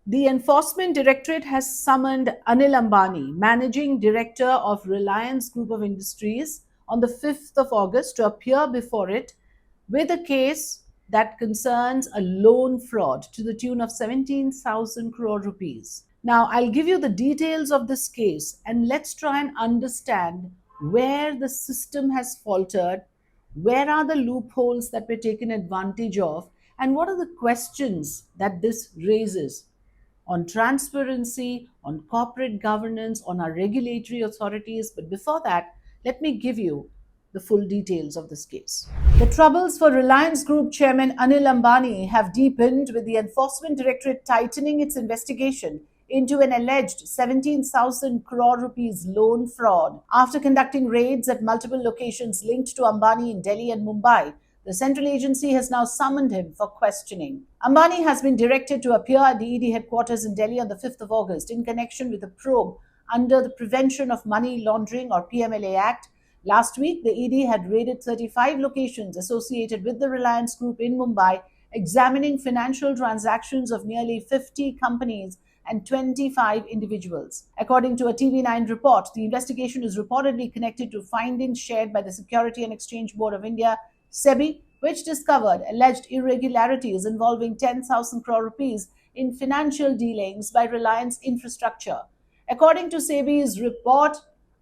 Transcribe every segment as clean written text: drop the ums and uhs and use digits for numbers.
The Enforcement Directorate has summoned Anil Ambani, Managing Director of Reliance Group of Industries, on the 5th of August to appear before it with a case that concerns a loan fraud to the tune of 17,000 crore rupees. Now, I'll give you the details of this case and let's try and understand where the system has faltered, where are the loopholes that were taken advantage of, and what are the questions that this raises on transparency, on corporate governance, on our regulatory authorities. But before that, let me give you the full details of this case. The troubles for Reliance Group chairman Anil Ambani have deepened, with the Enforcement Directorate tightening its investigation into an alleged 17,000 crore rupees loan fraud. After conducting raids at multiple locations linked to Ambani in Delhi and Mumbai, the central agency has now summoned him for questioning. Ambani has been directed to appear at the ED headquarters in Delhi on the 5th of August in connection with a probe under the Prevention of Money Laundering or PMLA Act. Last week, the ED had raided 35 locations associated with the Reliance Group in Mumbai, examining financial transactions of nearly 50 companies and 25 individuals. According to a TV9 report, the investigation is reportedly connected to findings shared by the Securities and Exchange Board of India, SEBI, which discovered alleged irregularities involving 10,000 crore rupees in financial dealings by Reliance Infrastructure. According to SEBI's report,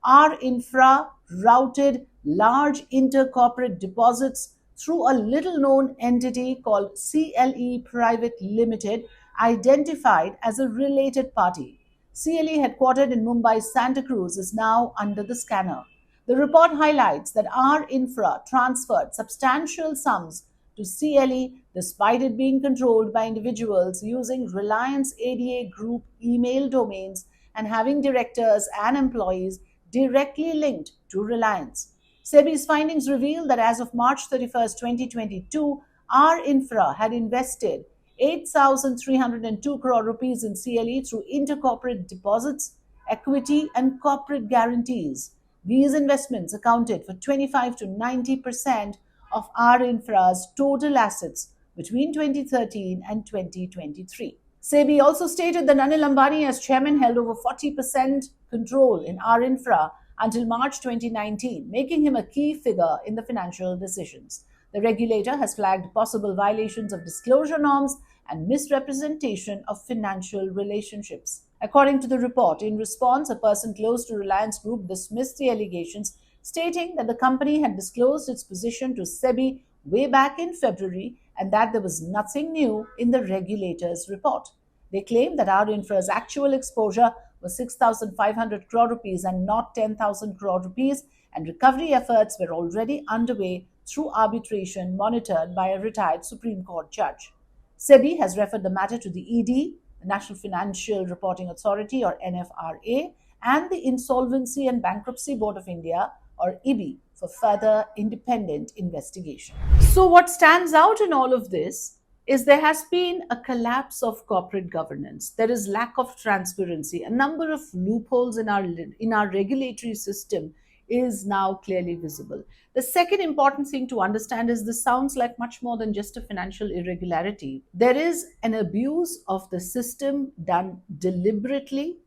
R Infra routed large intercorporate deposits through a little-known entity called CLE Private Limited, identified as a related party. CLE, headquartered in Mumbai's Santa Cruz, is now under the scanner. The report highlights that R Infra transferred substantial sums to CLE despite it being controlled by individuals using Reliance ADA Group email domains and having directors and employees directly linked to Reliance. SEBI's findings reveal that as of March 31, 2022, R Infra had invested 8,302 crore rupees in CLE through intercorporate deposits, equity, and corporate guarantees. These investments accounted for 25 to 90% of R Infra's total assets between 2013 and 2023. SEBI also stated that Anil Ambani, as chairman, held over 40% control in R Infra until March 2019, making him a key figure in the financial decisions. The regulator has flagged possible violations of disclosure norms and misrepresentation of financial relationships. According to the report, in response, a person close to Reliance Group dismissed the allegations, stating that the company had disclosed its position to SEBI way back in February and that there was nothing new in the regulator's report. They claimed that R Infra's actual exposure was 6,500 crore rupees and not 10,000 crore rupees, and recovery efforts were already underway through arbitration monitored by a retired Supreme Court judge. SEBI has referred the matter to the ED, the National Financial Reporting Authority or NFRA, and the Insolvency and Bankruptcy Board of India or IBI for further independent investigation. So what stands out in all of this is there has been a collapse of corporate governance. There is lack of transparency. A number of loopholes in our regulatory system is now clearly visible. The second important thing to understand is this sounds like much more than just a financial irregularity. There is an abuse of the system done deliberately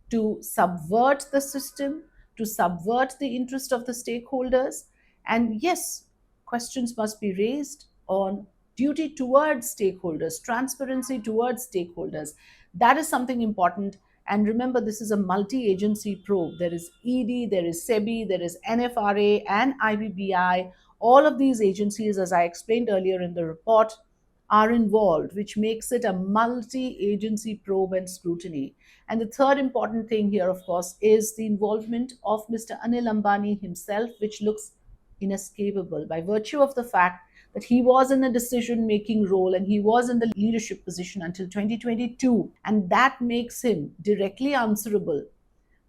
to subvert the system, to subvert the interest of the stakeholders. And yes, questions must be raised on duty towards stakeholders, transparency towards stakeholders. That is something important. And remember, this is a multi-agency probe. There is ED, there is SEBI, there is NFRA and IBBI. All of these agencies, as I explained earlier in the report, are involved, which makes it a multi-agency probe and scrutiny. And the third important thing here, of course, is the involvement of Mr. Anil Ambani himself, which looks inescapable by virtue of the fact that he was in a decision-making role and he was in the leadership position until 2022. And that makes him directly answerable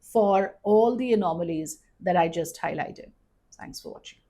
for all the anomalies that I just highlighted. Thanks for watching.